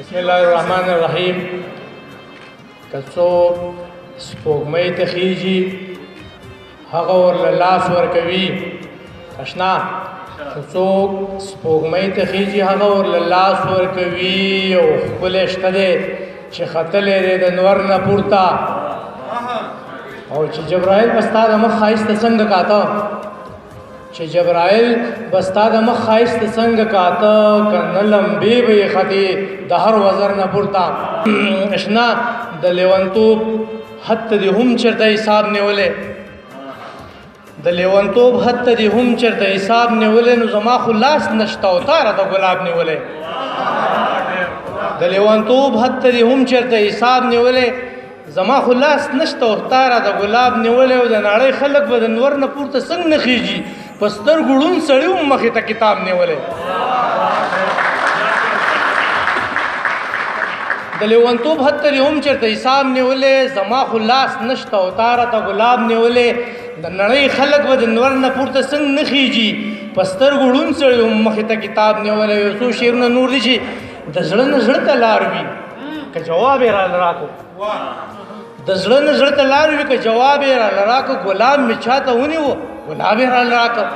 بسم الله الرحمن الرحیم. که څوک سپوږمۍ ته خیږي هغه ورله لاس ورکوي. اشنا که څوک سپوږمۍ ته خیږي هغه ورله لاس ورکوي او ښکلی شته دی چې ختلی دی د نور نه پورته او چې جبرائیل به ستا د مخ ښایسته څنګه کاته چې جبرائیل به ستا د مخ ښایسته څنګه کاته که نه لمبې به یې ختې د هر وزر نه پورته. اشنا د لیونتوب حد ته دې هم چېرته حساب نیولی د لیونتوب حد ته دې هم چېرته حساب نیولی نو زما خو لاس نشته او تا راته ګلاب نیولی. د لیونتوب حد ته دې هم چېرته حساب نیولی زما خو لاس نشته او تا راته ګلاب نیولی او د نړۍ خلک به د نور نه پورته څنګه نه خیږي په سترګو ړوند سړي هم مخې ته کتاب نیولی. د لیونتوب حد ته دې هم چېرته حساب نیولی زما خو لاس نشته او تا راته ګلاب نیولی د نړۍ خلک به د نور نه پورته څنګه نه خیږي په سترګو ړوند سړي هم مخې ته کتاب نیولی. یو څو شعرونه نور دي چې د زړه نه زړه ته لار وي که جواب یې راله راکړو د زړه نه زړه ته لار وي که جواب یې راله راکړو ګلاب مې چاته ونیو ګلاب یې راله راکړو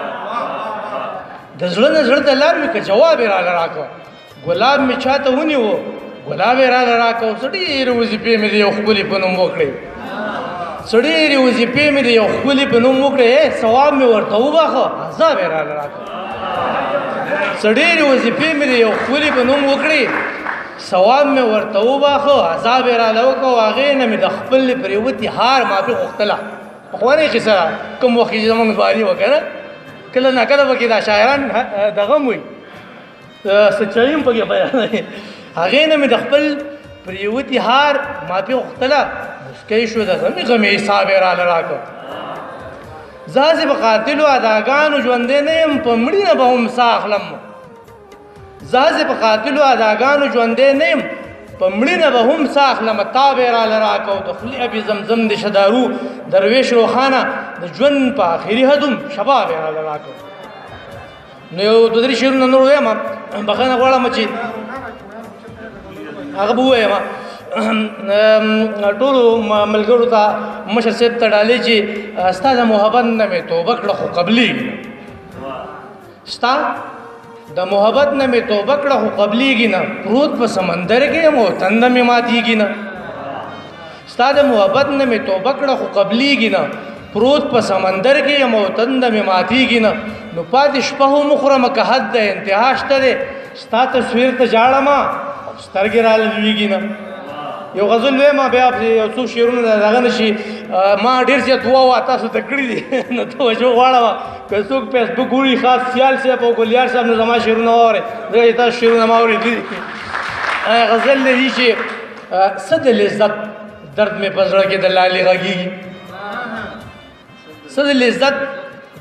د زړه نه زړه ته لار وي که جواب یې راله راکړو ګلاب مې چاته ونیو ګلاب یې راله راکړو. څه ډېرې وظیفې مې د یو ښکلي په نوم وکړې څه ډېرې وظیفې مې د یو ښکلي په نوم وکړې ثواب مې ورته وباخه عذاب یې راله راکړو. څه ډېرې وظیفې مې د یو ښکلي په نوم وکړې ثواب مې ورته وباخه عذاب یې راله وکړو. هغې نه مې د خپل پرېوتي هار معافي غوښتله. پخوانۍ کیسه کوم وخت چې زموږ باري وه که نه کله ناکله پکې دا شاعران دغه م وي سچایي هم پکې بیانوي. هغې نه مې د خپل پرېوتي هار معافي غوښتله مسکی شو د غمې غمې حساب یې راله راکړو. زه هسې په قاتلو اداګانو ژوندی نه یم په مړینه به هم ساه اخلم. زه هسې په قاتلو اداګانو ژوندی نه یم په مړینه به هم ساه اخلم. تاب یې راله راکړو د خولې ابي زمزم د شدارو درویش روښانه د ژوند په آخري حدم شباب یې راله راکړو. نو یو دوه درې شعرونه نور ویم بخښنه غواړم چې هغه به ووایم ټولو ملګرو ته مشر صاحب ته ډالۍ چې ستا د محبت نه مې توبه کړه خو قبلېږي ستا د محبت نه مې توبه کړه خو قبلېږي نه پروت په سمندر کې یم او تنده مې ماتېږي نه. ستا د محبت نه مې توبه کړه خو قبلېږي نه پروت په سمندر کې یم او تنده مې ماتېږي نه. نو پاتې شپه هم وخورمه که حد د انتها شته دی ستا تصویر ته ژاړمه او سترګې راله لوېږي نه. یو غزل ویمه بیا یو څو شعرونه دغه نه شي ما ډېر زیات ووه تاسو ته کړي دي نو توجه غواړم که څوک فیسبوک ګوري خاص سیال صاحب او ګلیار صاحب نو زما شعرونه واورئ ځکه چې تاسو شعرونه ما اورېدلي دي. غزل دی چې څه د لذت درد مې په زړه کې د لالې غږېږي څه د لذت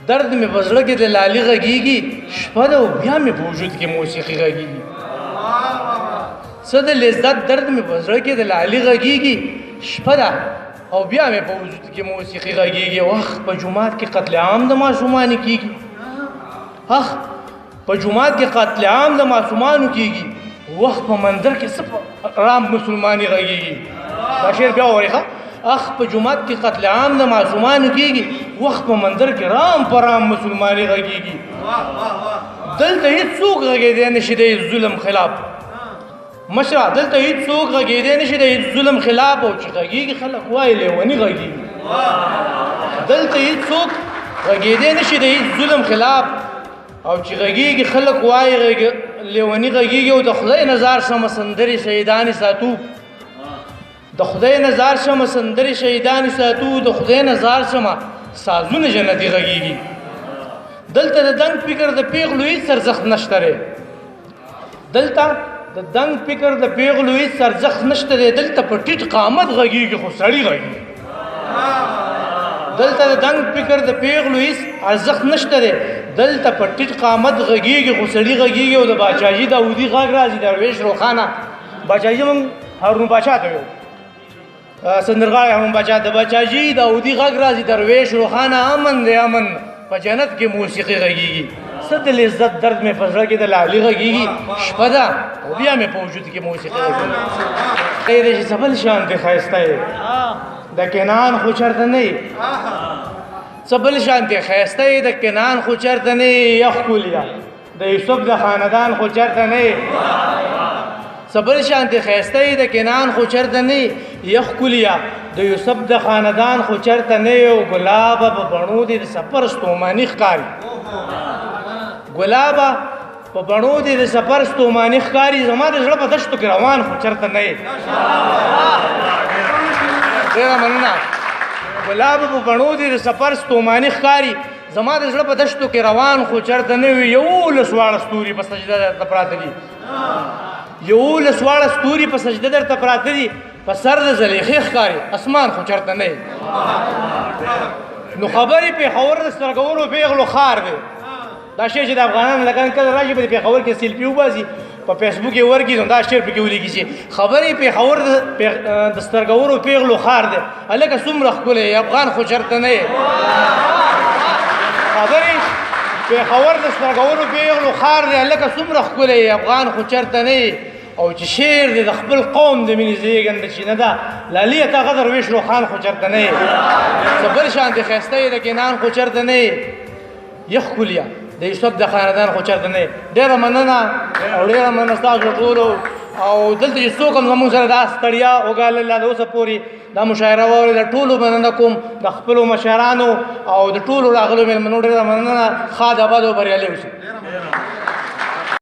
درد مې په زړه کې د لالې غږېږي شپه ده او بیا مې په وجود کې موسیقي غږېږي. څه د لذت درد مې په زړه کې د لالې غږېږي شپه ده او بیا مې په وجود کې موسیقي غږېږي. وخت په جومات کې قتل عام د ماشومانو کېږي وخت په جومات کې قتل عام د ماشومانو کېږي وخت په مندر کې څه رام مسلماني غږېږي. دا شعر بیا واورئ ښه اخ په جومات کې قتل عام د ماشومانو کېږي وخت په مندر کې رام په رام مسلماني غږېږي. دلته هېڅ څوک غږېدی نه شي د ظلم خلاف مشره دلته هېڅ څوک غږېدی نه شي د ظلم خلاف او چې غږېږي خلک وایي لیوني غږېږي. دلته هېڅ څوک غږېدی نه شي د ظلم خلاف او چې غږېږي خلک وایي لیوني غږېږي. او د خدای نظار شمه سندرې شهیدانې ساتو د خدای نظار شمه سندرې شهیدانې ساتو د خدای نظار شمه سازونه جنتي غږېږي. دلته د دنګ فکر د پیغلو هېڅ ارزښت نشته دی دلته د دنګ فکر د پیغلو هېڅ ارزښت نشته دی. دلته په ټیټ قامت غږېږي خو سړي غږېږي. دلته د دنګ فکر د پیغلو هېڅ ارزښت نشته دی دلته په ټیټ قامت غږېږي خو سړي غږېږي. او د باچاجي داودي غږ راځي درویش روښانه باچاجي موږ هارون باچا ته ویو سندرغاړی هارون باچا د باچاجي داودي غږ راځي درویش روښانه امن دی امن په جنت کې موسیقي غږېږي. څه د لذت درد مې په زړه کې د لالي غږېږي شپه ده او بیا مې په وجود کې موسیقي غږېږي چې څه بل شان دی ښایسته یې د کنعان خو چېرته نه یې څه بل شان دی ښایسته یې د کنعان خو چېرته نه یې یا ښکلیا د یوسف د خاندان خو چېرته نه یې څه بل شان دی ښایسته یې د کنعان خو چېرته نه یې یا ښکلیا د یوسف د خاندان خو چېرته نه یې او ګلابه په بڼو دې د سفر ستوماني ښکاري ګلابه په بڼو دې د سفر ستوماني ښکاري زما د زړه په دشتو کې روان خو چېرته نه یې ډېره مننه ګلابه په بڼو دې د سفر ستوماني ښکاري زما د زړه په دشتو کې روان خو چېرته نه وي 11 واړه ستوري په سجده درته پراته دي 11 واړه ستوري په سجده درته پراته دي په سر د زلیخې ښکاري اسمان خو چېرته نه یې نو خبرې پېښور د سترګورو پېغلو ښار دی دا شی چې د افغانانو لګان کله راشي په پېښور کې سیلفي وباسي په فیسبوک یې ورکړي نو دا شعر پکې ولیکي چې خبرې پېښور د سترګورو پېغلو ښار دی هلکه څومره ښکلی افغان خو چېرته نه یې خبرې پېښور د سترګورو پېغلو ښار دی هلکه څومره ښکلی افغان خو چېرته نه یې او چې شعر دی د خپل قوم د مینې زېږنده چې نه ده لالیه تا غدر ویشلو خان خو چېرته نه یې څه بل شانتې ښایسته یې د کنعان خو چېرته نه یې یا ښکلیا د یوسف د خاندان خو چېرته نه یې ډېره مننه او ډېره مننه ستاسو ټولو او دلته چې څوک هم زموږ سره دا ستړیا وګالله د اوسه پورې دا مشاعره واورې د ټولو مننه کوم د خپلو مشرانو او د ټولو راغلو مېلمنو ډېره مننه ښاد اباد او بریالي اوسئ